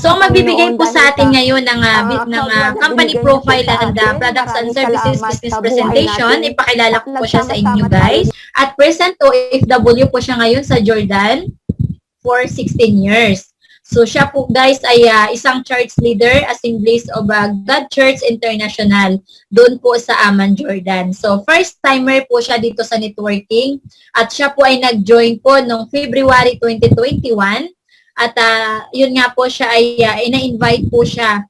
So, ang magbibigay po sa atin ngayon ng company profile and products and services business presentation, ipakilala ko po siya sa inyo guys. At present OFW po siya ngayon sa Jordan for 16 years. So, siya po guys ay isang church leader, Assemblies of God Church International, doon po sa Amman, Jordan. So, first timer po siya dito sa networking at siya po ay nag-join po noong February 2021 at yun nga po siya ay ina-invite po siya.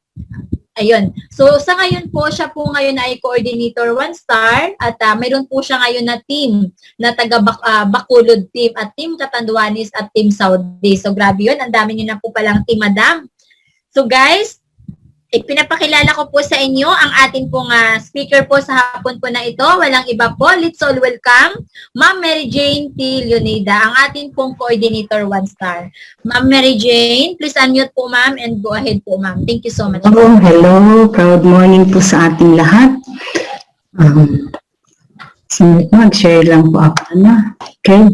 Ayun. So, sa ngayon po, siya po ngayon ay coordinator 1-star at mayroon po siya ngayon na team na taga-Bacolod team at team Catanduanes at team Saudi. So, grabe yun. Ang dami nyo na po palang team, madam. So, guys, pinapakilala ko po sa inyo ang ating pong speaker po sa hapon po na ito. Walang iba po. Let's all welcome Ma'am Mary Jane T. Leonida, ang ating pong coordinator 1-star. Ma'am Mary Jane, please unmute po ma'am and go ahead po ma'am. Thank you so much. Hello. Proud morning po sa ating lahat. Mag-share lang po ako na. Okay.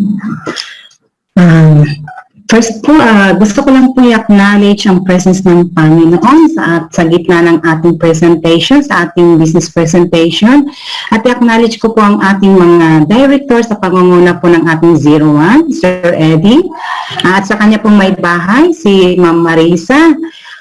First po, gusto ko lang po i-acknowledge ang presence ng Panginoon sa gitna ng ating presentation, sa ating business presentation. At i-acknowledge ko po ang ating mga director sa pangunguna po ng ating 01, Sir Eddie. At sa kanya pong may bahay, si Ma'am Marisa.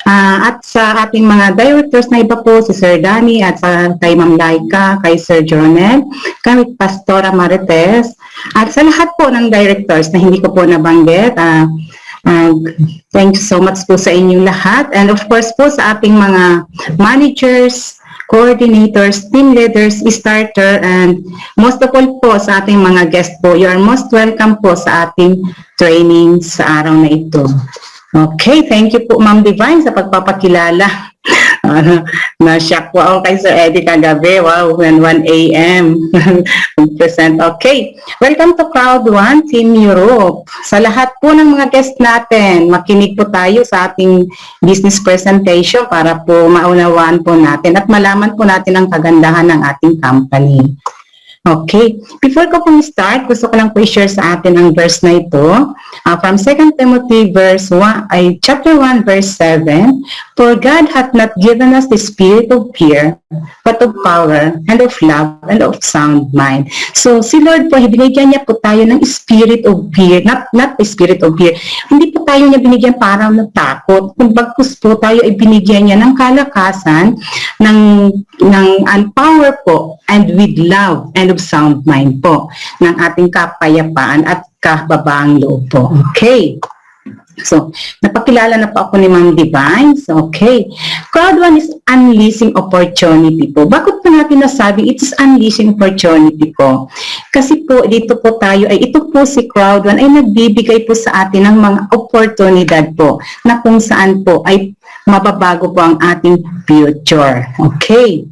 At sa ating mga directors na iba po, si Sir Danny at kay Ma'am Laika, kay Sir Jonel, kay Pastora Marites, at sa lahat po ng directors na hindi ko po nabanggit, thank you so much po sa inyong lahat. And of course po sa ating mga managers, coordinators, team leaders, starter, and most of all po sa ating mga guests po, you are most welcome po sa ating training sa araw na ito. Okay, thank you po Ma'am Divine sa pagpapakilala. Na-shock po ako kay Sir Eddie kagabi. Wow, when 1 a.m. present. Okay, welcome to Crowd 1 Team Europe. Sa lahat po ng mga guests natin, makinig po tayo sa ating business presentation para po maunawaan po natin at malaman po natin ang kagandahan ng ating company. Okay, before ko pong start, gusto ko lang po i-share sa atin ang verse na ito. From 2 Timothy chapter 1 verse 7, "For God hath not given us the spirit of fear, but of power, and of love, and of sound mind." So, si Lord po, binigyan niya po tayo ng spirit of fear, not the spirit of fear. Hindi po tayo niya binigyan para natakot. Kung bagkus po tayo ay binigyan niya ng kalakasan, ng power po, and with love, and of sound mind po, ng ating kapayapaan at kababaang loob po. Okay. So, napakilala na po ako ni Ma'am Divine. So, okay. Crowd 1 is unleashing opportunity po. Bakit po natin nasabi it is unleashing opportunity po? Kasi po, dito po tayo, ito po si Crowd 1 ay nagbibigay po sa atin ng mga oportunidad po na kung saan po ay mababago po ang ating future. Okay.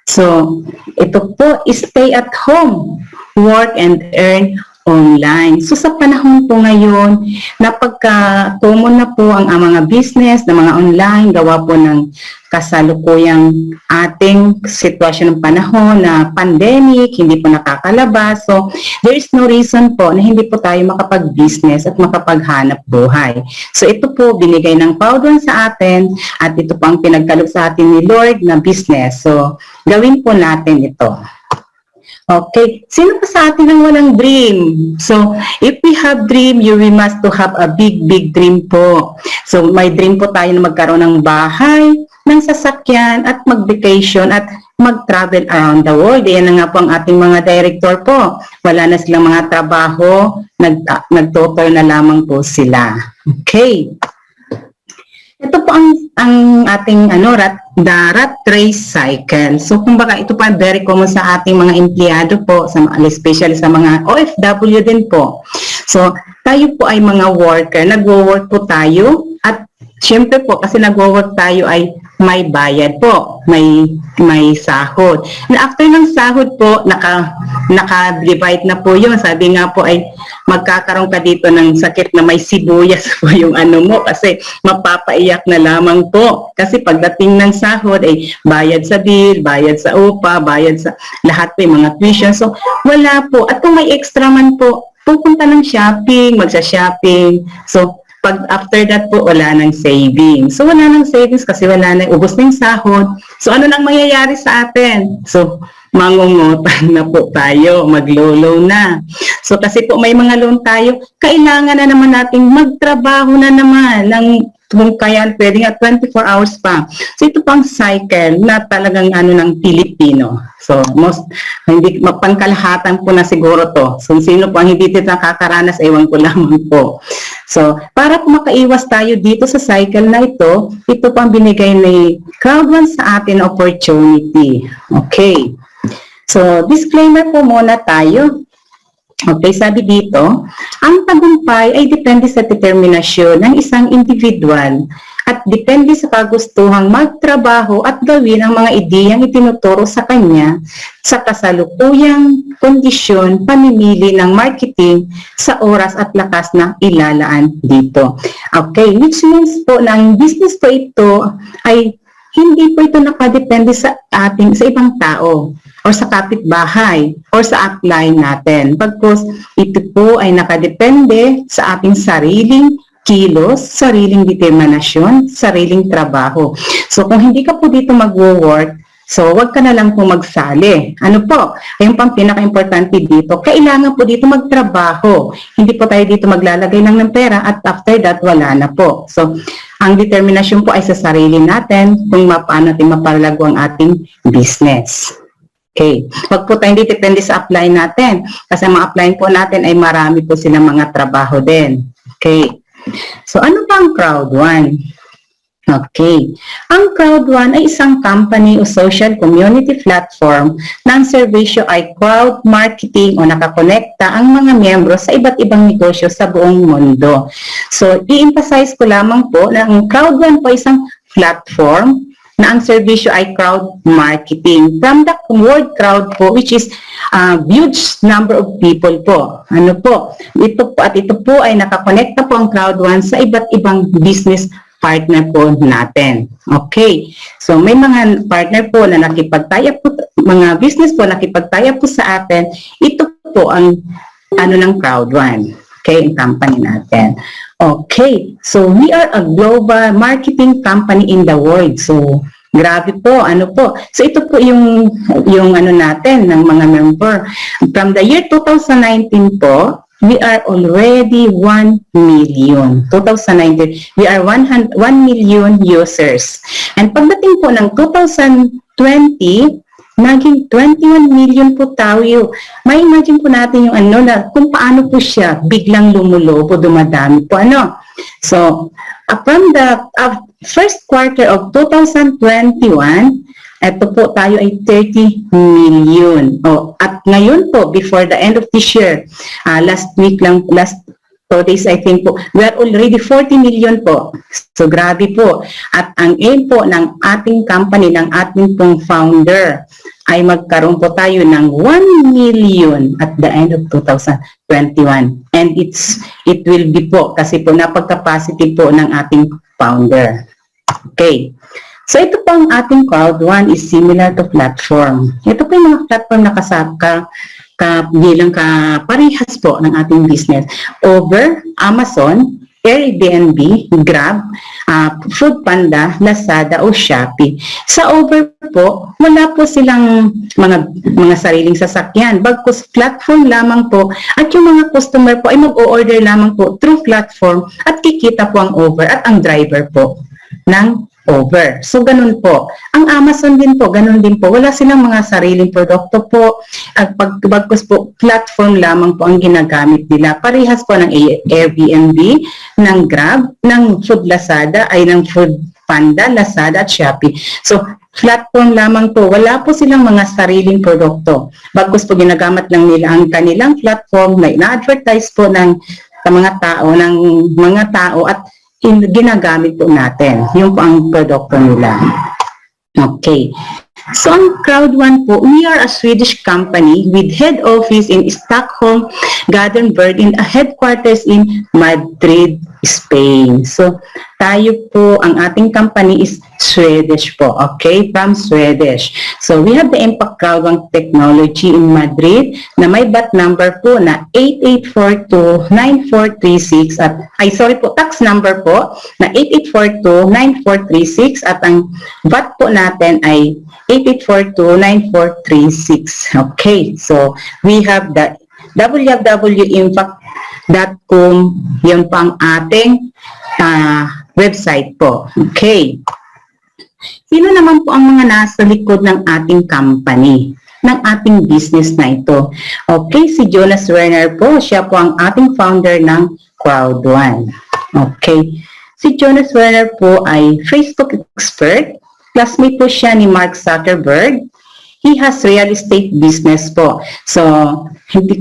So, ito po is stay at home, work and earn online. So, sa panahon po ngayon, napagka-common na po ang mga business na mga online, gawa po ng kasalukuyang ating sitwasyon ng panahon na pandemic, hindi po nakakalabas. So, there is no reason po na hindi po tayo makapag-business at makapaghanap buhay. So, ito po binigay ng Crowd 1 sa atin at ito po ang pinagkaloob sa atin ni Lord na business. So, gawin po natin ito. Okay, sino pa sa atin ang walang dream? So, if we have dream, we must to have a big dream po. So, may dream po tayo na magkaroon ng bahay, ng sasakyan, at mag-vacation, at mag-travel around the world. Yan na nga po ang ating mga director po. Wala na silang mga trabaho, nag-total na lamang po sila. Okay. Ito po ang ating the rat race cycle. So, kumbaga, ito pa very common sa ating mga empleyado po, especially sa mga OFW din po. So, tayo po ay mga worker. Nagwo-work po tayo at syempre po, kasi nagwo-work tayo ay may bayad po, may sahod. And after ng sahod po, naka-divide na po yun. Sabi nga po ay magkakaroon ka dito ng sakit na may sibuyas po yung mo kasi mapapaiyak na lamang po. Kasi pagdating ng sahod ay bayad sa bill, bayad sa upa, bayad sa lahat po yung mga tuition. So wala po. At kung may extra man po, pupunta ng shopping, magsa-shopping. So Pag after that po, wala nang savings. So, wala nang savings kasi wala nang, ubos na yung sahod. So, ano nang mangyayari sa atin? So, mangungutang na po tayo, maglo-loan na. So, kasi po may mga loan tayo, kailangan na naman nating magtrabaho na naman ng kung kaya pwede nga 24 hours pa. So ito pang cycle na talagang ng Pilipino. So hindi pangkalahatan po na siguro to. So sino po ang hindi dito nakakaranas, ewan ko lamang po. So para po makaiwas tayo dito sa cycle na ito po ang binigay ni Crowd1 sa atin opportunity. Okay. So disclaimer po muna tayo. Okay, sabi dito, ang tagumpay ay depende sa determinasyon ng isang individual at depende sa kagustuhang magtrabaho at gawin ang mga ideyang itinuturo sa kanya sa kasalukuyang kondisyon pamimili ng marketing sa oras at lakas na ilalaan dito. Okay, which means po na ang business po ito ay hindi po ito nakadepende sa ibang tao or sa kapitbahay or sa upline natin. Pagkos ito po ay nakadepende sa ating sariling kilos, sariling determinasyon, sariling trabaho. So kung hindi ka po dito mag-work, so wag ka na lang po magsali. Ano po? Ayun pang pinaka-importante dito. Kailangan po dito magtrabaho. Hindi po tayo dito maglalagay lang ng pera at after that wala na po. So ang determinasyon po ay sa sarili natin kung paano natin mapalago ang ating business. Okay. Wag po tayong depende sa upline natin. Kasi ang mga upline po natin ay marami po silang mga trabaho din. Okay. So, ano ba ang Crowd1? Okay. Ang Crowd1 ay isang company o social community platform na ang serbisyo ay crowd marketing o nakakonekta ang mga miyembro sa iba't ibang negosyo sa buong mundo. So, i-emphasize ko lamang po na ang Crowd1 po ay isang platform na ang serbisyo ay crowd marketing. From the word crowd po, which is huge number of people po. Ano po? Ito po ay nakakonekta po ang Crowd1 sa iba't ibang business partner po natin. Okay. So, may mga partner po na nakipagtaya po, mga business po nakipagtaya po sa atin. Ito po ang ng Crowd1. Okay, ang company natin. Okay, so we are a global marketing company in the world. So, grabe po, So, ito po yung natin ng mga member. From the year 2019 po, we are already 1 million. 2019, we are 1 million users. And pagdating po ng 2020, naging 21 million po tayo. May imagine po natin yung na kung paano po siya biglang lumulobo, dumadami po So, from the first quarter of 2021, ito po tayo ay 30 million. At ngayon po, before the end of this year, last 2 days I think po, we are already 40 million po. So grabe po. At ang aim po ng ating company, ng ating pong founder, ay magkaroon po tayo ng 1 million at the end of 2021. And it will be po, kasi po napagka-positive po ng ating founder. Okay. So ito po ang ating Crowd1 is similar to platform. Ito po yung mga platform na bilang parehas po ng ating business. Over Amazon, Airbnb, Grab, Foodpanda, Lazada o Shopee. Sa Over po, wala po silang mga sariling sasakyan. Bagkus platform lamang po at yung mga customer po ay mag-o-order lamang po through platform at kikita po ang Over at ang driver po ng Over. So, ganun po. Ang Amazon din po, ganun din po. Wala silang mga sariling produkto po. At bagkus po, platform lamang po ang ginagamit nila. Parehas po ng Airbnb, ng Grab, ng Food Lazada, ay ng Food Panda, Lazada at Shopee. So, platform lamang po. Wala po silang mga sariling produkto. Bagkus po, ginagamit lang nila ang kanilang platform na ina-advertise po ng mga tao at ginagamit po natin. Yung po ang produkto nila. Okay. So ang Crowd1 po, we are a Swedish company with head office in Stockholm, Gothenburg, and a headquarters in Madrid, Spain. So tayo po, ang ating company is Swedish po, okay? From Swedish. So we have the Impact Crowd1 technology in Madrid na may bat number po na 8842-9436 at, tax number po na 8842-9436 at ang bat po natin ay 8842-9436. Okay, so we have the www.impact.com, yun pang ating website po. Okay. Sino naman po ang mga nasa likod ng ating company, ng ating business na ito? Okay, si Jonas Werner po, siya po ang ating founder ng Crowd1. Okay, si Jonas Werner po ay Facebook expert. Classmate po siya ni Mark Zuckerberg. He has real estate business po. So,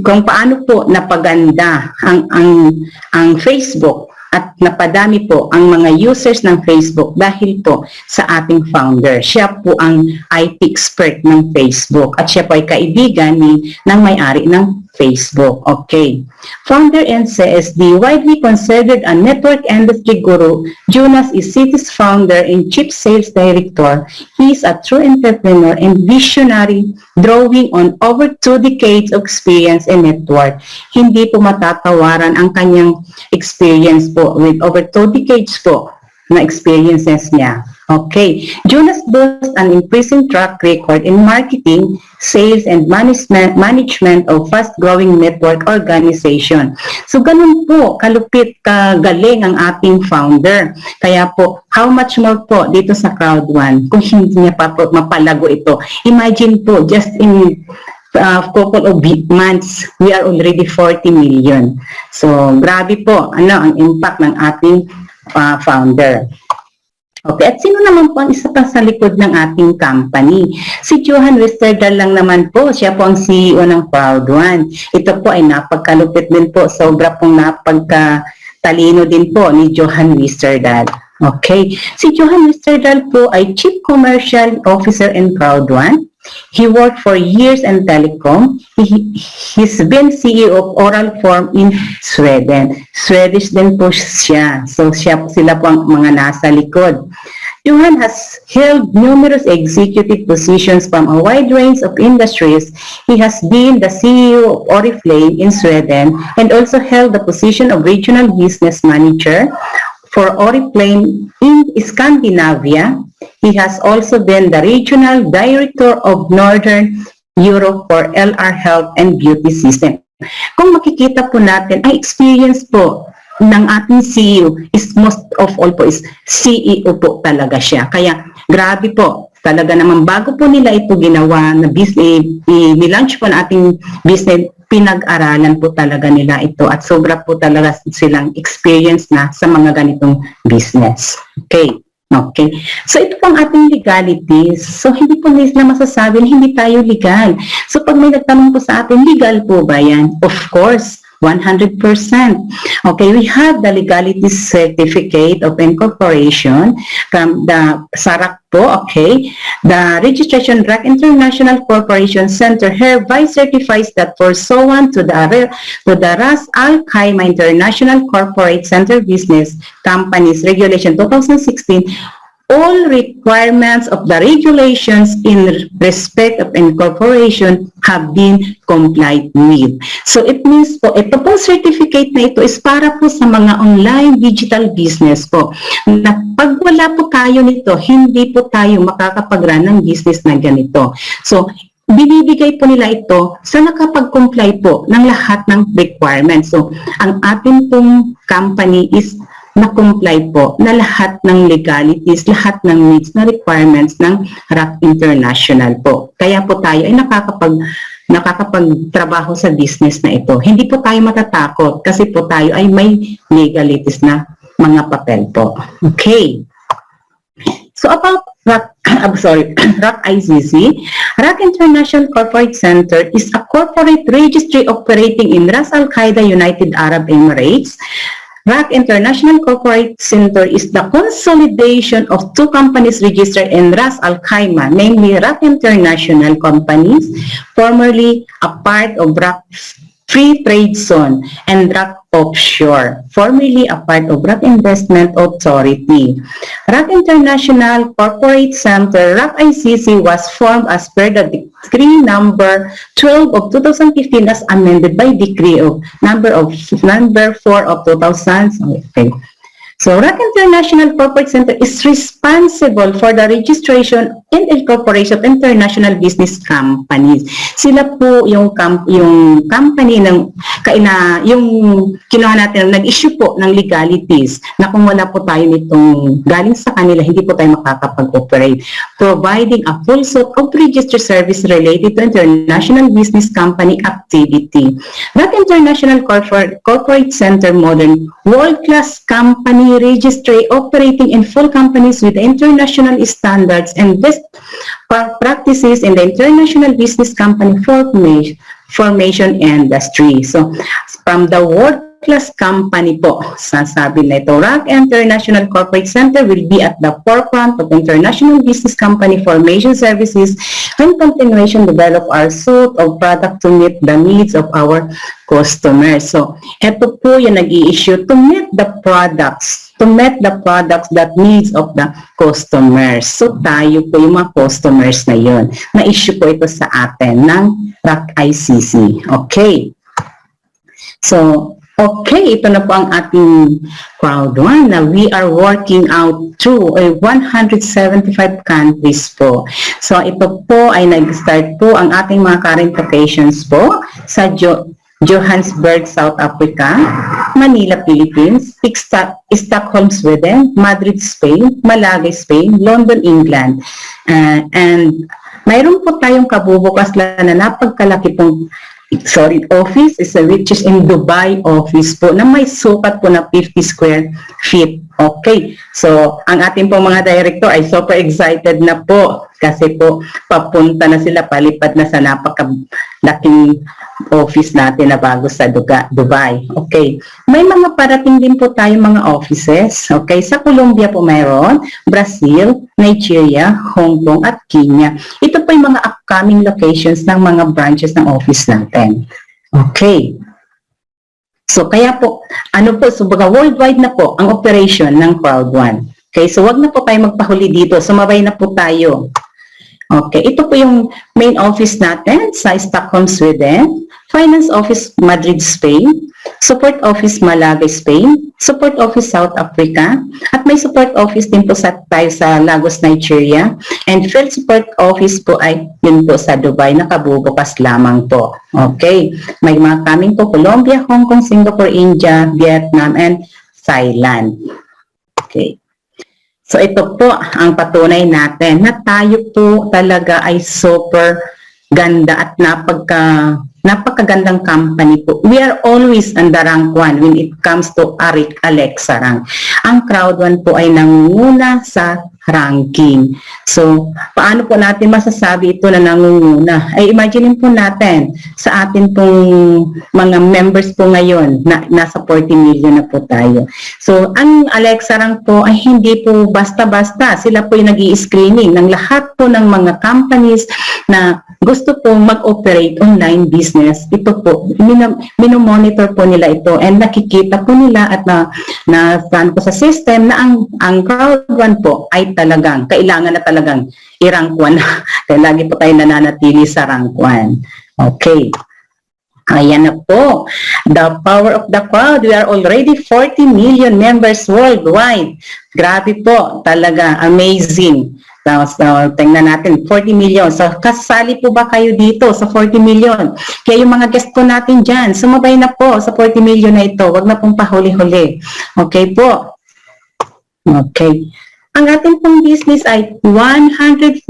kung paano po napaganda ang Facebook at napadami po ang mga users ng Facebook dahil po sa ating founder. Siya po ang IT expert ng Facebook at siya po ay kaibigan ng may-ari ng Facebook. Okay. Founder and CSD, widely considered a network industry guru, Jonas is City's founder and chief sales director. He is a true entrepreneur and visionary, drawing on over 2 decades of experience and network. Hindi po matatawaran ang kanyang experience po with over 2 decades po na experiences niya. Okay. Jonas boasts an impressive track record in marketing, sales, and management of fast-growing network organization. So, ganun po, kalupit, kagaling ang ating founder. Kaya po, how much more po dito sa Crowd1 kung hindi niya pa po mapalago ito. Imagine po, just in couple of months, we are already 40 million. So, grabe po, ang impact ng ating founder. Okay, at sino naman po ang isa pa sa likod ng ating company? Si Johan Westerdahl lang naman po, siya po ang CEO ng Crowd1. Ito po ay napagkalupit din po, sobra pong napagkatalino din po ni Johan Westerdahl. Okay, si Johan Westerdahl po ay Chief Commercial Officer in Crowd1. He worked for years in telecom. He's been CEO of Oral Form in Sweden. Swedish din po siya. So sila po ang mga nasa likod. Johan has held numerous executive positions from a wide range of industries. He has been the CEO of Oriflame in Sweden and also held the position of Regional Business Manager for Oriflame in Scandinavia. He has also been the Regional Director of Northern Europe for LR Health and Beauty System. Kung makikita po natin, ang experience po ng ating CEO is most of all po is CEO po talaga siya. Kaya grabe po, talaga naman bago po nila ito ginawa na business, nilaunch po na ating business, pinag-aralan po talaga nila ito at sobra po talaga silang experience na sa mga ganitong business. Okay. Okay. So, ito pong ating legalities. So, hindi po nila masasabi na hindi tayo legal. So, pag may nagtanong po sa atin, legal po ba yan? Of course, 100%. Okay, we have the legality certificate of incorporation from the SARAC po, okay. The registration RAC International Corporation Center hereby certifies that pursuant to the Ras Al Khaimah International Corporate Center Business Companies Regulation 2016, all requirements of the regulations in respect of incorporation have been complied with. So it means po, ito po certificate na ito is para po sa mga online digital business po. Na pag wala po tayo nito, hindi po tayo makakapag-run ng business na ganito. So, binibigay po nila ito sa nakapag-comply po ng lahat ng requirements. So, ang ating pong company is na-comply po na lahat ng legalities, lahat ng needs na requirements ng RAC International po. Kaya po tayo ay nakakapagtrabaho sa business na ito. Hindi po tayo matatakot kasi po tayo ay may legalities na mga papel po. Okay. So about RAC ICC, RAC International Corporate Center is a corporate registry operating in Ras Al Khaimah, United Arab Emirates. RAC International Corporate Center is the consolidation of two companies registered in Ras Al Khaimah, namely RAC International Companies, formerly a part of RAC Free Trade Zone, and RAC Offshore, formerly a part of RAC Investment Authority. RAC International Corporate Center, RAC ICC, was formed as per the Decree number 12 of 2015 as amended by Decree of number 4 of 2000. Okay. So, RAC International Corporate Center is responsible for the registration and incorporation of international business companies. Sila po yung company ng yung kinuha natin, nag-issue po ng legalities na kung wala po tayo nitong galing sa kanila, hindi po tayo makakapag-operate. Providing a full suite of registered service related to international business company activity. RAC International Corporate Center modern world-class company registry operating in full companies with international standards and best practices in the international business company formation industry. So, from the world-class company po, sasabi na ito, RAC International Corporate Center will be at the forefront of international business company formation services and continuation develop our suite of product to meet the needs of our customers. So, ito po yung nag-i-issue to meet the products that needs of the customers. So, tayo po yung mga customers na yun. Na-issue po ito sa atin ng RAC ICC. Okay. So, okay, ito na po ang ating crowd one na we are working out through 175 countries po. So, ito po ay nag-start po ang ating mga current locations po sa Johannesburg, South Africa, Manila, Philippines, Stockholm, Sweden, Madrid, Spain, Malaga, Spain, London, England. And mayroon po tayong kabubukas na napagkalaki pong office which is in Dubai office po na may sukat po na 50 square feet. Okay. So, ang ating po mga director ay super excited na po kasi po papunta na sila, palipad na sa napakalaking office natin na bago sa Dubai. Okay. May mga parating din po tayo mga offices. Okay. Sa Colombia po mayroon, Brazil, Nigeria, Hong Kong at Kenya. Ito po yung mga upcoming locations ng mga branches ng office natin. Okay. So, kaya po, worldwide na po ang operation ng Crowd1. Okay, so wag na po tayo magpahuli dito. Sumabay na po tayo. Okay, ito po yung main office natin sa Stockholm, Sweden. Finance Office, Madrid, Spain. Support Office, Malaga, Spain. Support Office, South Africa. At may support office din po tayo sa Lagos, Nigeria. And Field Support Office po ay yun po sa Dubai, nakabubukas lamang po. Okay, may mga coming po Colombia, Hong Kong, Singapore, India, Vietnam, and Thailand. Okay. So ito po ang patunay natin na tayo po talaga ay super ganda at napakagandang company po. We are always on the rank 1 when it comes to Alexa rank. Ang Crowd1 po ay nangunguna sa ranking. So, paano po natin masasabi ito na nangunguna? Ay imagine po natin sa atin pong mga members po ngayon na nasa 40 million na po tayo. So, ang Alexa rank po ay hindi po basta-basta. Sila po yung nag-i-screening ng lahat po ng mga companies na gusto po mag-operate online business. Ito po, minomonitor po nila ito and nakikita po nila at na po sa system na ang Crowd1 po ay talagang, kailangan na talagang i-rank 1. Kaya lagi po tayo nananatili sa rank 1. Okay. Ayan na po. The power of the crowd. We are already 40 million members worldwide. Grabe po. Talaga. Amazing. So, tingnan natin, 40 million. So, kasali po ba kayo dito sa 40 million? Kaya yung mga guest po natin dyan, sumabay na po sa 40 million na ito. Huwag na pong pahuli-huli. Okay po? Okay. Ang ating pong business ay 100%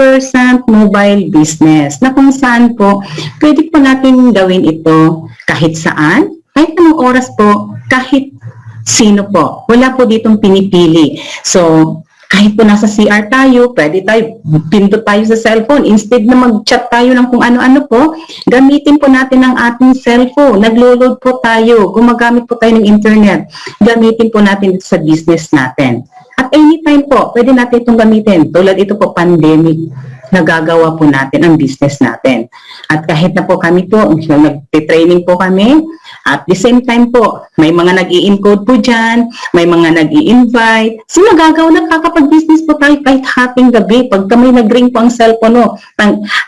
mobile business na kung saan po, pwede po natin gawin ito kahit saan, kahit anong oras po, kahit sino po. Wala po ditong pinipili. So, kahit po nasa CR tayo, pwede tayo, pindot tayo sa cellphone. Instead na mag-chat tayo ng kung ano-ano po, gamitin po natin ang ating cellphone. Naglo-load po tayo, gumagamit po tayo ng internet. Gamitin po natin sa business natin. At anytime po, pwede natin itong gamitin. Tulad ito po, pandemic, nagagawa po natin ang business natin. At kahit na po kami po, nag-training po kami, at the same time po, may mga nag-i-encode po dyan, may mga nag-i-invite. So nagagawa, nakakapag-business po tayo kahit hating gabi. Pag kami nag-ring po ang cellphone, no,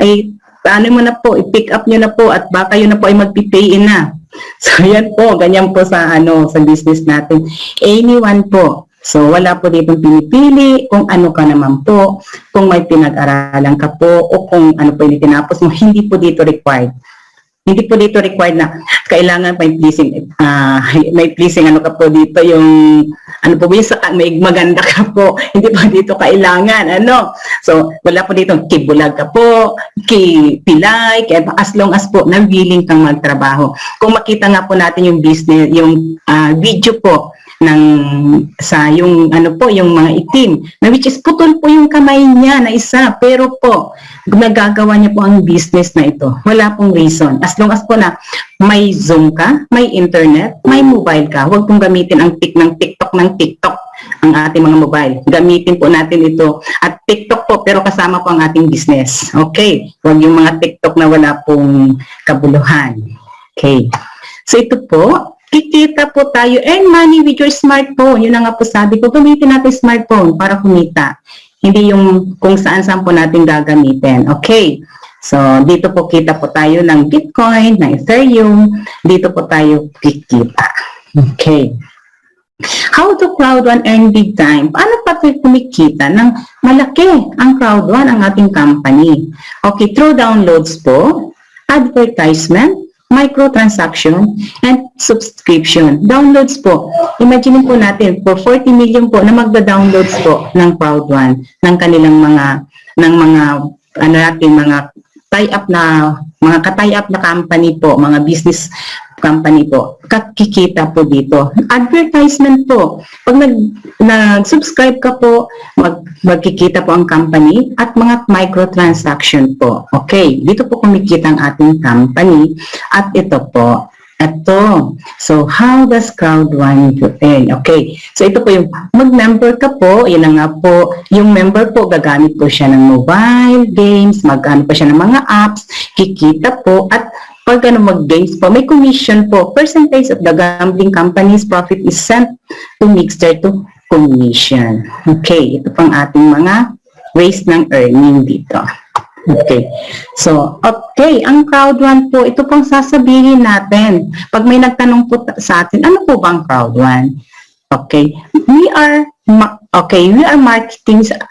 ay paano mo na po, i-pick up nyo na po at baka yun na po ay mag-pay in na. So yan po, ganyan po sa, sa business natin. Anyone po. So, wala po dito pinipili kung ano ka naman po, kung may pinag-aralan ka po, o kung ano po yung tinapos mo, hindi po dito required. Hindi po dito required na kailangan may pleasing ano ka po dito, yung, ano po yung may maganda ka po, hindi po dito kailangan, ano. So, wala po dito, kibulag ka po, pilay, as long as po, willing kang magtrabaho. Kung makita nga po natin yung business, yung video po, yung yung mga itim, na which is putol po yung kamay niya na isa, pero po nagagawa niya po ang business na ito. Wala pong reason. As long as po na may Zoom ka, may internet, may mobile ka, huwag pong gamitin ang TikTok ang ating mga mobile. Gamitin po natin ito. At TikTok po, pero kasama po ang ating business. Okay? Huwag yung mga TikTok na wala pong kabuluhan. Okay. So ito po, kikita po tayo, earn money with your smartphone. Yun na nga po sabi ko, gamitin natin smartphone para kumita. Hindi yung kung saan-saan po natin gagamitin. Okay. So, dito po kita po tayo ng Bitcoin, ng Ethereum. Dito po tayo kikita. Okay. How to Crowd1 earn big time? Paano pa tayo kumikita ng malaki ang Crowd1, ang ating company? Okay, through downloads po, advertisement, microtransaction, and subscription. Downloads po. Imagine po natin, for 40 million po na magda-downloads po ng Crowd1, ng kanilang mga tie-up na company po, mga business company po, kakikita po dito. Advertisement po. Pag nag-subscribe ka po, magkikita po ang company at mga microtransaction po. Okay, dito po kumikita ang ating company at ito po. Ito. So, how does Crowd1 earn? Okay. So, ito po yung mag-member ka po. Yan na nga po. Yung member po, gagamit po siya ng mobile games, mag-ano pa siya ng mga apps, kikita po, at pag mag-games po, may commission po. Percentage of the gambling company's profit is sent to Mixer to commission. Okay. Ito pang ating mga ways ng earning dito. Okay. So, okay. Ang Crowd1 po, ito pong sasabihin natin. Pag may nagtanong po sa atin, ano po bang Crowd1? Okay. We are marketing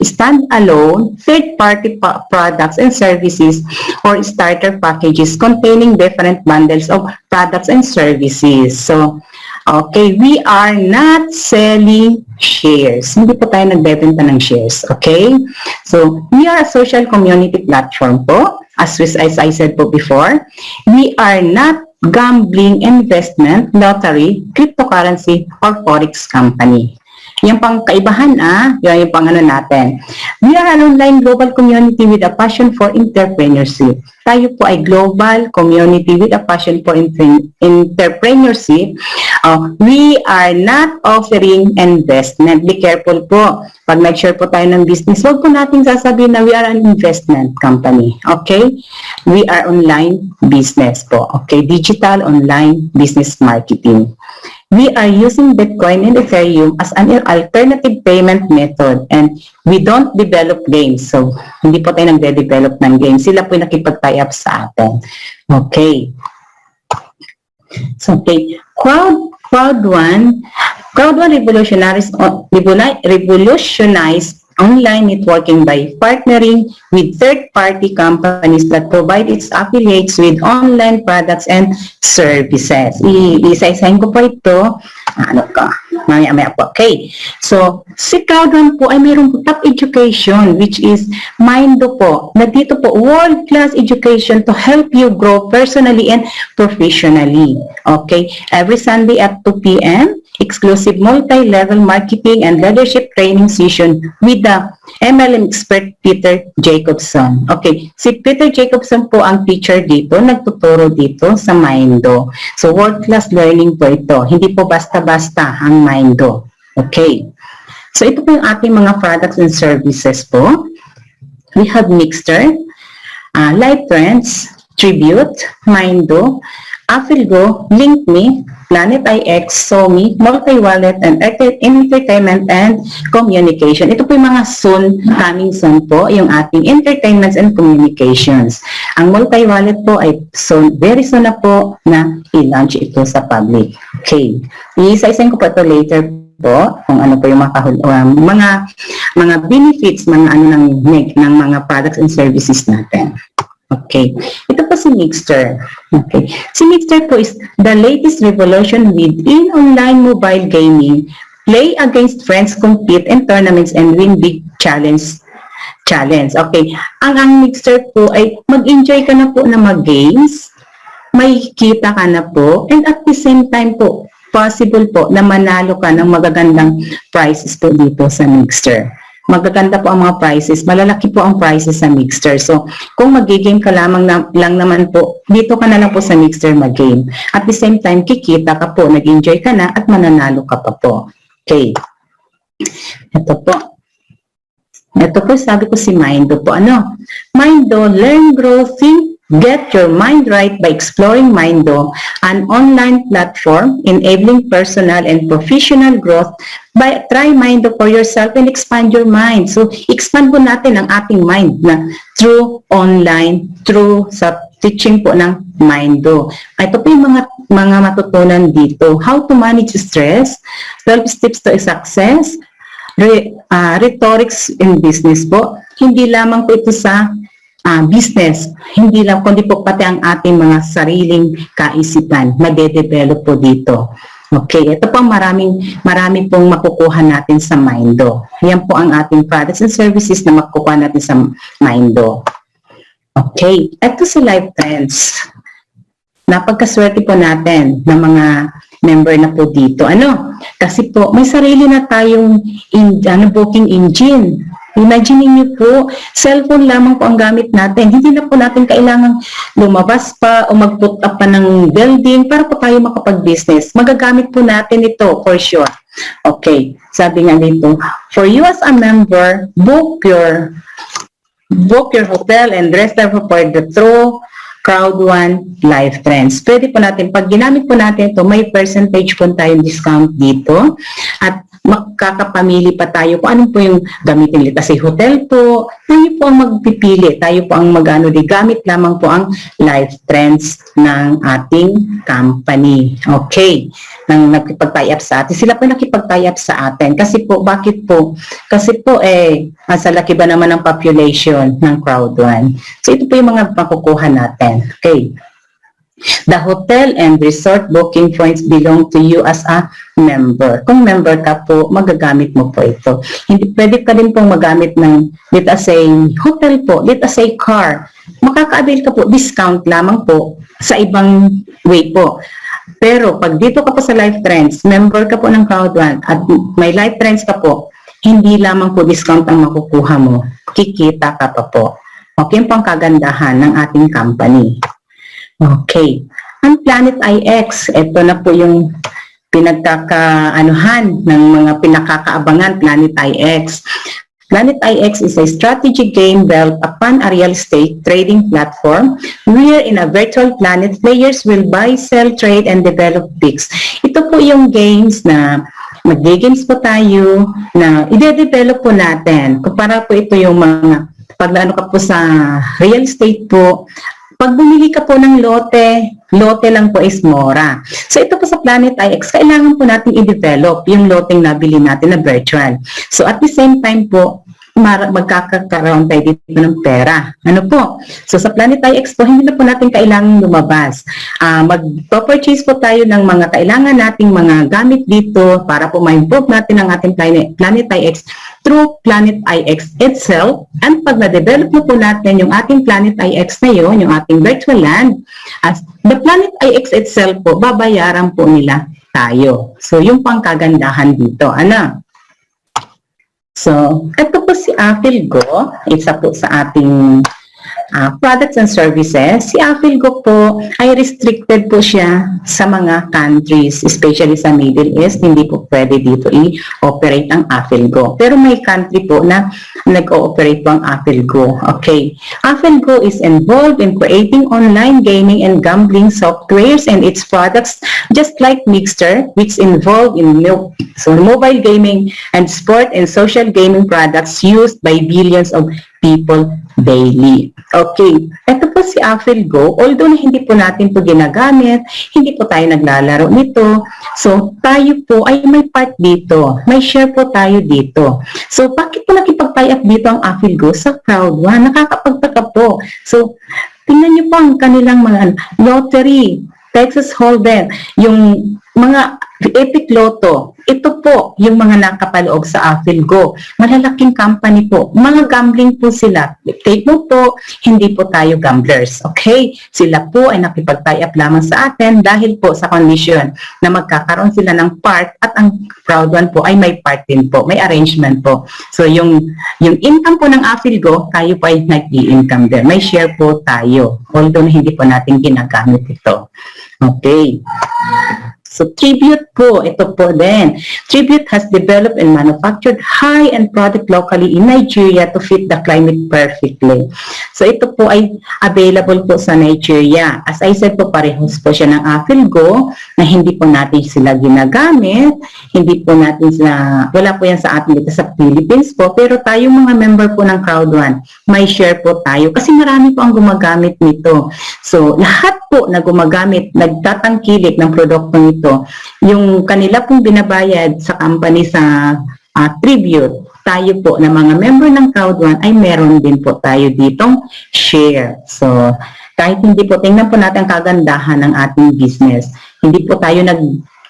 stand-alone third-party products and services or starter packages containing different bundles of products and services. So, okay, we are not selling shares. Hindi po tayo nagbebenta ng shares. Okay? So, we are a social community platform po. As I said po before, we are not gambling, investment, lottery, cryptocurrency, or forex company. Yung pang kaibahan yung pang natin. We are an online global community with a passion for entrepreneurship. Tayo po ay global community with a passion for entrepreneurship. We are not offering investment. Be careful po. Pag nag-share po tayo ng business, huwag po natin sasabihin na we are an investment company. Okay? We are online business po. Okay? Digital online business marketing. We are using Bitcoin and Ethereum as an alternative payment method and we don't develop games. So, hindi po tayo nagde-develop ng games. Sila po yung nakipag-tie up sa atin. Okay. So, okay. Crowd1 revolutionized online networking by partnering with third-party companies that provide its affiliates with online products and services. Isa-isahin ko po ito. Mamaya po. Okay. So, si Crowd1 po ay mayroong top education which is Mindo po. Nandito po, world-class education to help you grow personally and professionally. Okay. Every Sunday at 2 p.m. exclusive multi-level marketing and leadership training session with the MLM expert Peter Jacobson. Okay, si Peter Jacobson po ang teacher dito, nagtuturo dito sa Mindo. So, world-class learning po ito. Hindi po basta-basta ang Mindo. Okay. So, ito po yung ating mga products and services po. We have Mixter, Life Trends, Tribute, Mindo, Affilgo, LinkMe, Planet IX, Somi, Multi-Wallet, and Entertainment and Communication. Ito po yung mga coming soon po, yung ating entertainments and communications. Ang Multi-Wallet po ay very soon na po na i-launch ito sa public. Okay. Isa-isayin ko po ito later po kung ano po yung mga benefits, mga ng mga products and services natin. Okay. Ito po si Mixter. Okay. Si Mixter po is the latest revolution within online mobile gaming. Play against friends, compete in tournaments, and win big challenge. Okay. Ang Mixter po ay mag-enjoy ka na po na mag-games, may kita ka na po, and at the same time po, possible po na manalo ka ng magagandang prizes po dito sa Mixter. Magaganda po ang mga prizes, malalaki po ang prizes sa Mixter. So, kung mag-game ka lang naman po, dito ka na lang po sa Mixter mag-game. At the same time, kikita ka po, nag-enjoy ka na at mananalo ka pa po. Okay. Ito po. Ito po, sabi ko si Mindo po. Mindo, learn, grow, think, get your mind right by exploring Mindo, an online platform enabling personal and professional growth. Try Mindo for yourself and expand your mind. So, expand po natin ang ating mind na through online, through sa teaching po ng Mindo. Ito po yung mga matutunan dito. How to manage stress, 12 steps to success, rhetorics in business po. Hindi lamang po ito sa business, hindi lang, kundi po pati ang ating mga sariling kaisipan, madedevelop po dito. Okay, ito po marami pong makukuha natin sa Mindo. Yan po ang ating products and services na makukuha natin sa Mindo. Okay, ito si Life Trends. Napagkaswerte po natin ng mga member na po dito. Kasi po, may sarili na tayong booking engine. Imagine niyo po, cellphone lamang po ang gamit natin. Hindi na po natin kailangang lumabas pa o mag-put up pa ng building para po tayo makapag-business. Magagamit po natin ito for sure. Okay, sabi nga dito, for you as a member, book your hotel and reserve for the True Crowd One Life Trends. Pwede po natin, pag ginamit po natin ito, may percentage po tayong discount dito at makakapamili pa tayo kung ano po yung gamitin nila. Kasi hotel po, tayo po ang magpipili, tayo po ang gamit lamang po ang Life Trends ng ating company. Okay, nang nakipag-tie up sa atin. Sila po nakipag-tie up sa atin. Kasi po, bakit po? Kasi po, sa laki ba naman ng population ng Crowd One. So, ito po yung mga makukuha natin. Okay. The hotel and resort booking points belong to you as a member. Kung member ka po, magagamit mo po ito. Hindi pwede ka rin pong magamit ng, let us say, hotel po, let us say car. Makaka-avail ka po, discount lamang po sa ibang way po. Pero pag dito ka po sa Life Trends, member ka po ng Crowd One at may Life Trends ka po, hindi lamang po discount ang makukuha mo. Kikita ka pa po. Okay po ang kagandahan ng ating company. Okay. Ang Planet IX, ito na po yung pinagkakaanuhan ng mga pinakakaabangan, Planet IX. Planet IX is a strategy game built upon a real estate trading platform where in a virtual planet, players will buy, sell, trade, and develop picks. Ito po yung games na mag-games po tayo na ide-develop po natin. Kumpara po ito yung mga pag ka po sa real estate po, pag bumili ka po ng lote lang po is mora. So ito po sa Planet IX, kailangan po natin i-develop yung loteng nabili natin na virtual. So at the same time po, magkakaroon tayo dito ng pera. Ano po? So sa Planet IX po, hindi na po natin kailangan lumabas. Mag-purchase po tayo ng mga kailangan nating mga gamit dito para po ma-improve natin ang ating Planet IX through Planet IX itself. And pag na-develop na po natin yung ating Planet IX na yun, yung ating virtual land, as the Planet IX itself po, babayaran po nila tayo. So, yung pang kagandahan dito. Ano? So, ito po si Afilgo, isa po sa ating products and services. Si Afilgo po ay restricted po siya sa mga countries, especially sa Middle East. Hindi po pwede dito i-operate ang Afilgo. Pero may country po na nag-ooperate po ang Afilgo. Okay. Afilgo is involved in creating online gaming and gambling softwares and its products, just like Mixer, which involved in mobile gaming and sport and social gaming products used by billions of people daily. Okay, ito po si Afilgo, although na hindi po natin ito ginagamit, hindi po tayo naglalaro nito, so tayo po ay may part dito, may share po tayo dito. So bakit po nakipag-tie up dito ang Afilgo sa Crowd1? Nakakapagtaka po. So tingnan niyo po ang kanilang mga lottery, Texas Hold'em, yung mga Epic Lotto, ito po yung mga nakapaloob sa Afilgo. Malalaking company po. Mga gambling po sila. Take mo po, hindi po tayo gamblers. Okay? Sila po ay nakipag-tie up lamang sa atin dahil po sa condition na magkakaroon sila ng part at ang Crowd1 po ay may part din po. May arrangement po. So yung income po ng Afilgo, tayo po ay nag-i-income there. May share po tayo. Although hindi po natin ginagamit ito. Okay. So, Tribute po, ito po din. Tribute has developed and manufactured high-end product locally in Nigeria to fit the climate perfectly. So, ito po ay available po sa Nigeria. As I said po, parehos po siya ng Afilgo na hindi po natin sila ginagamit. Hindi po natin sila, wala po yan sa atin dito sa Philippines po. Pero tayong mga member po ng Crowd1, may share po tayo kasi marami po ang gumagamit nito. So, lahat po na gumagamit, nagtatangkilik ng produkto nito, yung kanila pong binabayad sa company sa Tribute, tayo po na mga member ng Crowd1 ay meron din po tayo ditong share. So, kahit hindi po, tingnan po natin ang kagandahan ng ating business. Hindi po tayo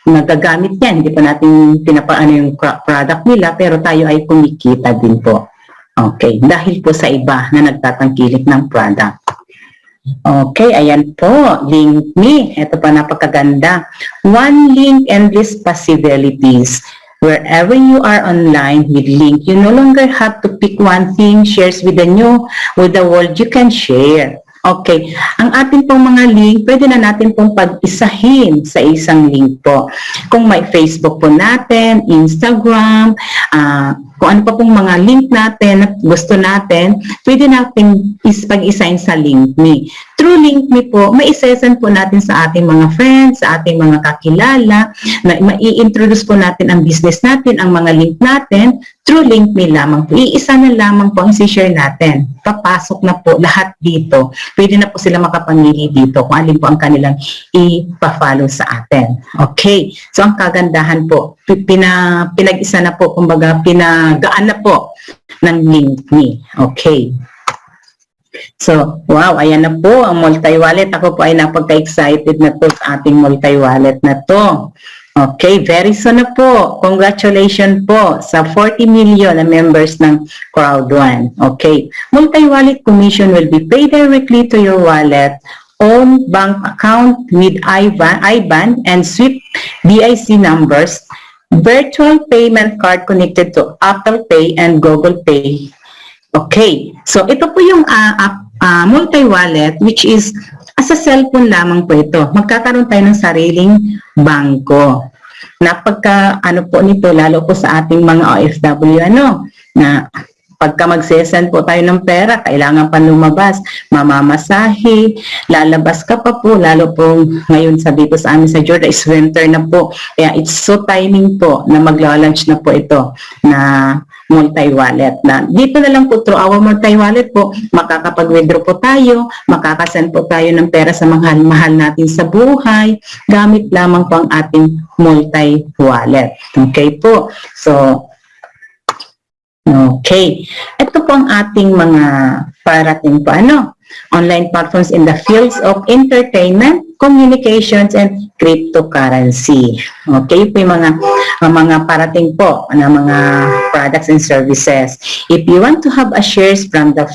nagagamit yan, hindi po natin pinapaano yung product nila, pero tayo ay kumikita din po. Okay, dahil po sa iba na nagtatangkilik ng product. Okay, ayan po. Link me. Ito pa napakaganda. One link, endless possibilities. Wherever you are online with link, you no longer have to pick one thing, shares with the world you can share. Okay, ang ating pong mga link, pwede na natin pong pag-isahin sa isang link po. Kung may Facebook po natin, Instagram, kung ano pa pong mga link natin na gusto natin, pwede natin pag-isahin sa LinkMe. Through LinkMe po, mai-session po natin sa ating mga friends, sa ating mga kakilala, mai-introduce po natin ang business natin, ang mga link natin, through LinkMe lamang po. Iisa na lamang po ang si-share natin. Papasok na po lahat dito. Pwede na po sila makapamili dito kung alin po ang kanilang ipa-follow sa atin. Okay. So, ang kagandahan po, pinag-isa na po, kumbaga, pinagaan na po ng LinkMe. Okay. So, wow, ayan na po ang multi-wallet. Ako po ay napagka-excited na to sa ating multi-wallet na to. Okay, very soon na po. Congratulations po sa 40 million na members ng Crowd1. Okay, multi-wallet commission will be paid directly to your wallet, own bank account with IBAN and SWIFT BIC numbers, virtual payment card connected to Apple Pay and Google Pay. Okay, so ito po yung multi-wallet, which is as a cellphone lamang po ito. Magkakaroon tayo ng sariling bangko. Napagka po nito, lalo po sa ating mga OFW, na pagka magsesend po tayo ng pera, kailangan pa lumabas, mamamasahe, lalabas ka pa po, lalo po ngayon dito sa amin sa Jordan is winter na po. Kaya it's so timing po na magla-launch na po ito na multi-wallet. Dito na lang po through our multi-wallet po, makakapag-withdraw po tayo, makakasend po tayo ng pera sa mga mahal natin sa buhay, gamit lamang po ang ating multi-wallet. Okay po. So, okay. Ito po ang ating mga parating po, online platforms in the fields of entertainment, communications, and cryptocurrency. Okay, po yung mga parating po na mga products and services. If you want to have a shares from the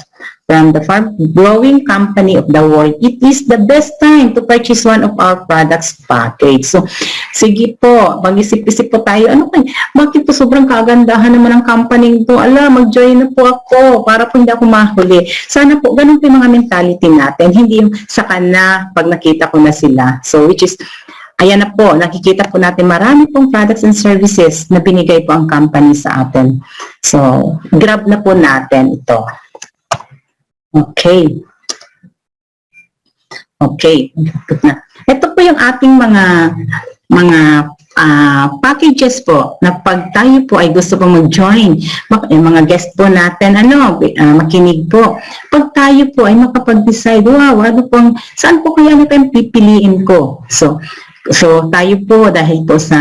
growing company of the world, it is the best time to purchase one of our products package. So, Sige po, mag-isip-isip po tayo. Ano kaya? Bakit po sobrang kagandahan naman ng company to? Ala, mag-join na po ako para po hindi ako mahuli. Sana po, ganun po yung mga mentality natin. Hindi yung saka na pag nakita ko na sila. So, which is, ayan na po, nakikita po natin marami pong products and services na binigay po ang company sa atin. So, grab na po natin ito. Okay. Okay. Ito po yung ating mga packages po na pag tayo po ay gusto pong mag-join, yung mga guest po natin, makinig po. Pag tayo po ay makapag-decide, wow, ano pong, saan po kaya natin pipiliin ko? So tayo po dahil po sa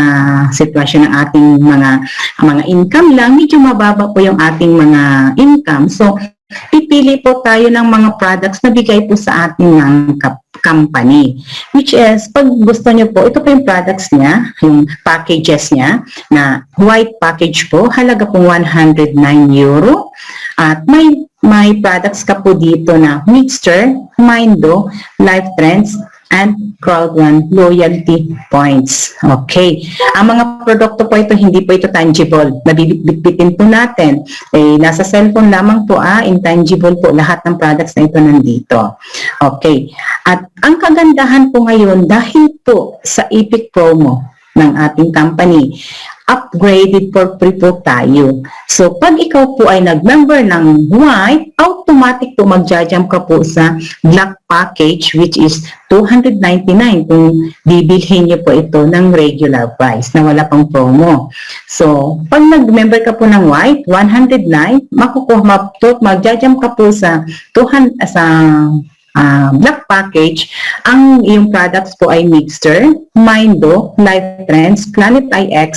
sitwasyon ng ating mga income lang, medyo mababa po yung ating mga income. So pipili po tayo ng mga products na bigay po sa ating ng company. Which is, pag gusto nyo po, ito po yung products niya, yung packages niya, na white package po, halaga pong 109 euro. At may products ka po dito na Mixture, Mindo, Life Trends, and Crowd1 loyalty points. Okay. Ang mga produkto po ito, hindi po ito tangible. Nabibitbitin po natin. Nasa cellphone lamang po, intangible po lahat ng products na ito nandito. Okay. At ang kagandahan po ngayon, dahil po sa Epic promo ng ating company, upgraded for free po tayo. So, pag ikaw po ay nag-member ng white, automatic po mag-jump ka po sa black package, which is 299 kung bibilhin niyo po ito ng regular price na wala pang promo. So, pag nag-member ka po ng white, 109, mag-jump ka po sa black package. Ang iyong products po ay Mixture, Mindo, Life Trends, Planet IX,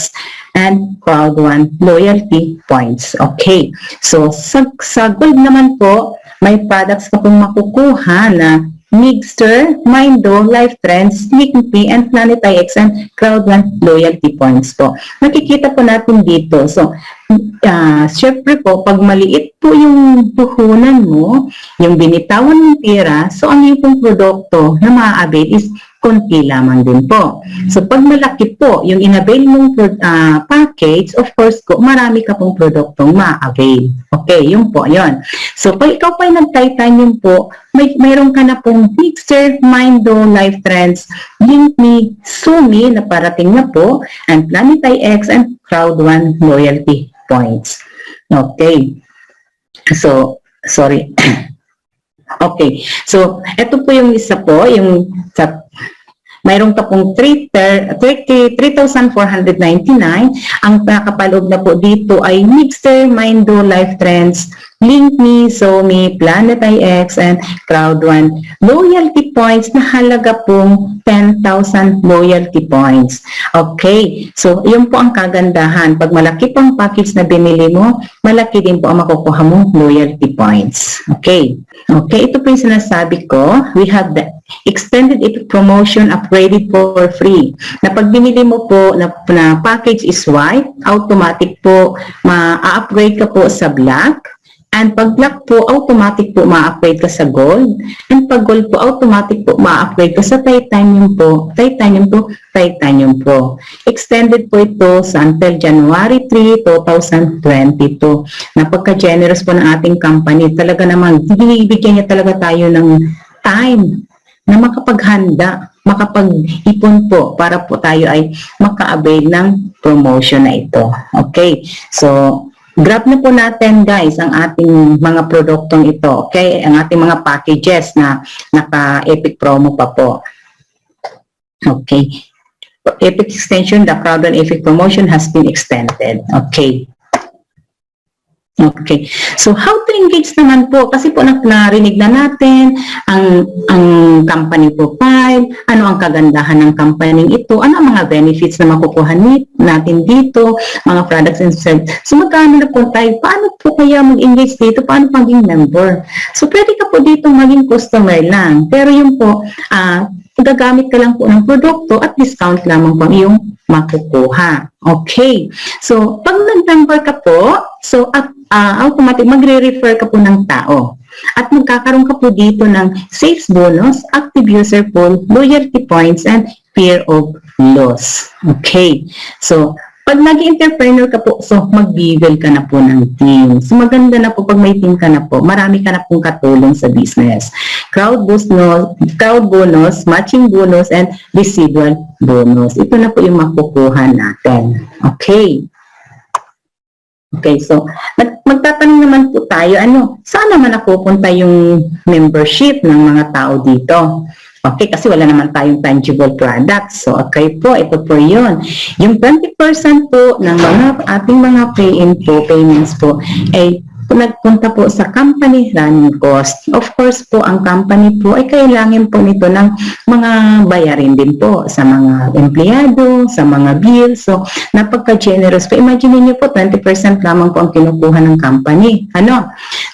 and Crowd1 loyalty points. Okay. So, sa gold naman po, may products ka pong makukuha na Mixture, Mindo, Life Trends, Linkpay, and Planet IX, and Crowd1 loyalty points po. Nakikita po natin dito. So, syempre po, pag maliit po yung puhunan mo, yung binitawan ng pera, so ang iyong pong produkto na maa-avail is konti lamang din po. So, pag malaki po yung in-avail mong package, of course, marami ka pong produktong ma-avail. Okay, yun po, yun. So, pag ikaw pa yung nag-titanium po, mayroon ka na pong Mixer, Mindo, Life Trends, Linkme, Sumi na parating na po, and Planet IX, and Crowd1 loyalty points. Okay. So, sorry. Okay. So, ito po yung isa po, yung mayroon ka pong 3,499. Ang nakapaloob na po dito ay Mixer, Mindo, Life Trends, Linkme, Sumi, Planet IX, and Crowd1 loyalty points na halaga pong 10,000 loyalty points. Okay. So, yun po ang kagandahan. Pag malaki pang package na binili mo, malaki din po ang makukuha mong loyalty points. Okay. Okay. Ito po yung sinasabi ko. We have the extended Epic promotion upgraded for free. Na pag binili mo po na package is white, automatic po ma-upgrade ka po sa black. And pag black po, automatic po ma-upgrade ka sa gold. And pag gold po, automatic po ma-upgrade ka sa titanium po. Titanium po. Extended po ito sa until January 3, 2022. Napagka-generous po ng ating company. Talaga naman, binibigyan niya talaga tayo ng time na makapaghanda, makapag-ipon po para po tayo ay maka-avail ng promotion na ito. Okay? So, grab na po natin guys ang ating mga produktong ito. Okay? Ang ating mga packages na naka-Epic promo pa po. Okay. Epic extension, the Crowd1 Epic promotion has been extended. Okay. Okay. So, how to engage naman po? Kasi po narinig na natin ang company profile, ano ang kagandahan ng company ito, ano ang mga benefits na makukuha natin dito, mga products and services. So, magkano na po tayo? Paano po kaya mag-engage dito? Paano maging member? So, pwede ka po dito maging customer lang. Pero yung po, gagamit ka lang po ng produkto at discount lamang po yung makukuha. Okay. So, pag nag-member ka po, so automatic magre-refer ka po ng tao. At magkakaroon ka po dito ng sales bonus, active user pool, loyalty points, and fear of loss. Okay. So, pag naging entrepreneur ka po, so mag-build ka na po ng team. So maganda na po pag may team ka na po, marami ka na pong katulong sa business. Crowd bonus, matching bonus, and residual bonus. Ito na po yung makukuha natin. Okay. Okay, so magtatanong naman po tayo, saan naman napupunta yung membership ng mga tao dito? Okay, kasi wala naman tayong tangible products. So, okay po, ito po yun. Yung 20% po ng mga ating mga payments po ay nagpunta po sa company running cost. Of course po, ang company po ay kailangan po nito ng mga bayarin din po sa mga empleyado, sa mga bills. So, napagka-generous po. Imagine niyo po, 20% lamang po ang kinukuha ng company.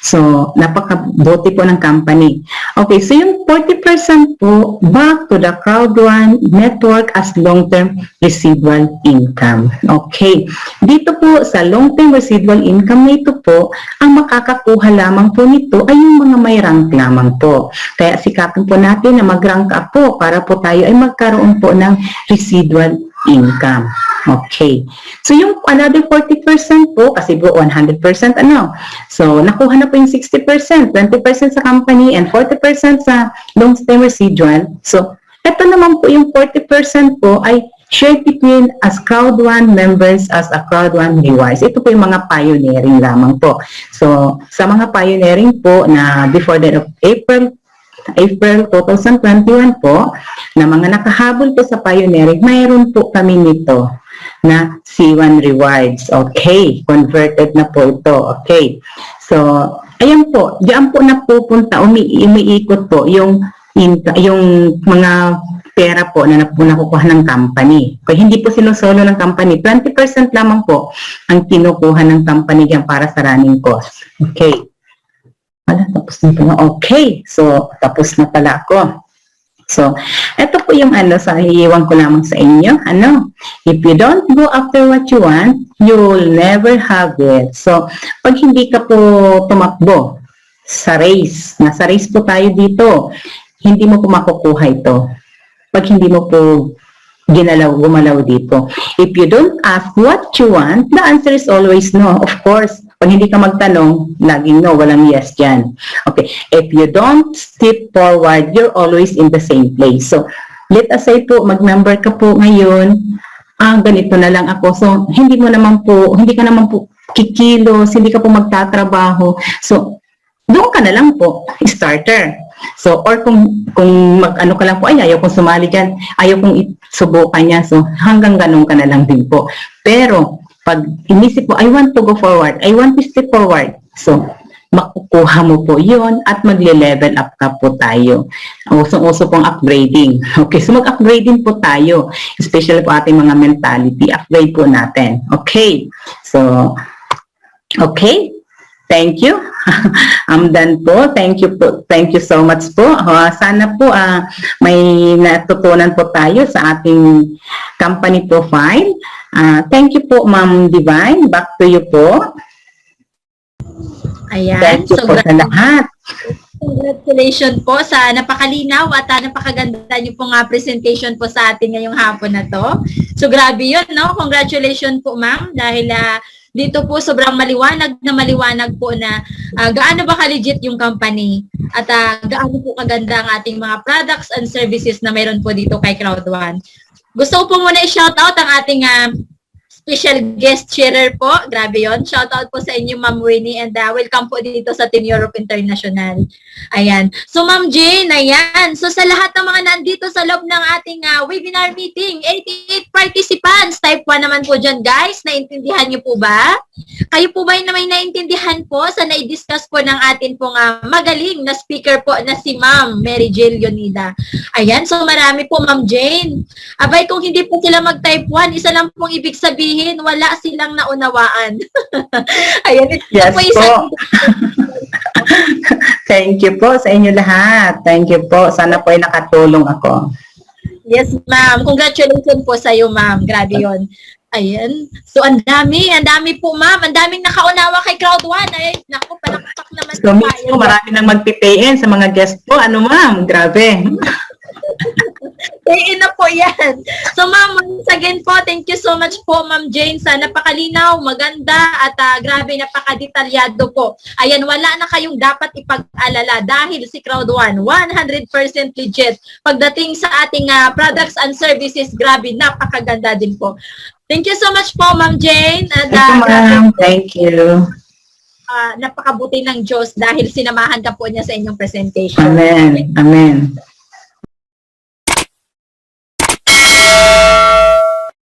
So, napakabuti po ng company. Okay, so yung 40% po, back to the Crowd One network as long-term residual income. Okay. Dito po, sa long-term residual income na ito po, ang makakakuha lamang po nito ay yung mga may rank lamang po. Kaya sikapin po natin na mag-rank up po para po tayo ay magkaroon po ng residual income. Okay. So yung another 40% po, kasi po 100% So nakuha na po yung 60%, 20% sa company, and 40% sa long-term residual. So ito naman po yung 40% po ay shared between as Crowd One members as a Crowd One rewards. Ito po yung mga pioneering lamang po. So, sa mga pioneering po na before the April 2021 po, na mga nakahabol po sa pioneering, mayroon po kami nito na C1 rewards. Okay, converted na po ito. Okay. So, ayan po, diyan po napupunta, umiikot po yung mga pera po na nakukuha ng company. Kaya hindi po sinusolo ng company. 20% lamang po ang kinukuha ng company diyan para sa running cost. Okay. Tapos na pala. Okay. So, tapos na pala ako. So, ito po yung sa iiwan ko lamang sa inyo. If you don't go after what you want, you will never have it. So, pag hindi ka po tumakbo sa race, nasa race po tayo dito, hindi mo po makukuha ito. Pag hindi mo po gumalaw dito. If you don't ask what you want, the answer is always no. Of course, pag hindi ka magtanong, laging no, walang yes dyan. Okay, if you don't step forward, you're always in the same place. So, let us say po, mag-member ka po ngayon, ganito na lang ako. So, hindi ka naman po kikilos, hindi ka po magtatrabaho. So, doon ka na lang po, starter. So, or kung mag-ano ka lang po, ayaw kong sumali dyan, ayaw kong subukan niya. So, hanggang ganun ka na lang din po. Pero, pag inisip po, I want to go forward, I want to step forward. So, makukuha mo po yun at magle-level up ka po tayo. Usong-uso pong upgrading. Okay, so mag-upgrading po tayo. Especially po ating mga mentality. Upgrade po natin. Okay. So, okay. Thank you. I'm done po. Thank you po. Thank you so much po. Sana po may natutunan po tayo sa ating company profile. Thank you po, Ma'am Divine. Back to you po. Ayan. Thank you po sa lahat. Congratulations po sa napakalinaw at napakaganda niyo pong presentation po sa atin ngayong hapon na to. So grabe yun, no? Congratulations po, ma'am, dahil dito po sobrang maliwanag po na gaano ba ka-legit yung company at gaano po kaganda ang ating mga products and services na mayroon po dito kay Crowd1. Gusto ko po muna i-shoutout ang ating special guest sharer po. Grabe yun. Shoutout po sa inyo, Ma'am Winnie, and welcome po dito sa Team Europe International. Ayan. So, Ma'am Jane, ayan. So, sa lahat ng mga nandito sa loob ng ating webinar meeting, 88 participants, type 1 naman po dyan, guys. Naintindihan niyo po ba? Kayo po ba yung may naintindihan po sa na-discuss po ng atin pong magaling na speaker po na si Ma'am Mary Jill Yonida? Ayan. So, marami po, Ma'am Jane. Abay, kung hindi po sila mag-type 1, isa lang pong ibig sabihin, wala silang naunawaan. Ayan. Yes po. Thank you po sa inyo lahat. Thank you po. Sana po ay nakatulong ako. Yes, ma'am. Congratulations po sa iyo, ma'am. Grabe yun. Ayan. So, ang dami po, ma'am. Ang daming nakaunawa kay Crowd 1. Ay, naku, palakpak naman. So, mismo, marami nang magpipayin sa mga guest po. Ano, ma'am? Grabe. Tain na po yan. So, ma'am, once again po, thank you so much po, Ma'am Jane. Sa napakalinaw, maganda, at grabe, napakadetalyado po. Ayan, wala na kayong dapat ipag-alala dahil si Crowd 1, 100% legit. Pagdating sa ating products and services, grabe, napakaganda din po. Thank you so much po, Ma'am Jane. At, Thank you, ma'am. Thank you. napakabuti ng Diyos dahil sinamahan ka po niya sa inyong presentation. Amen. Amen.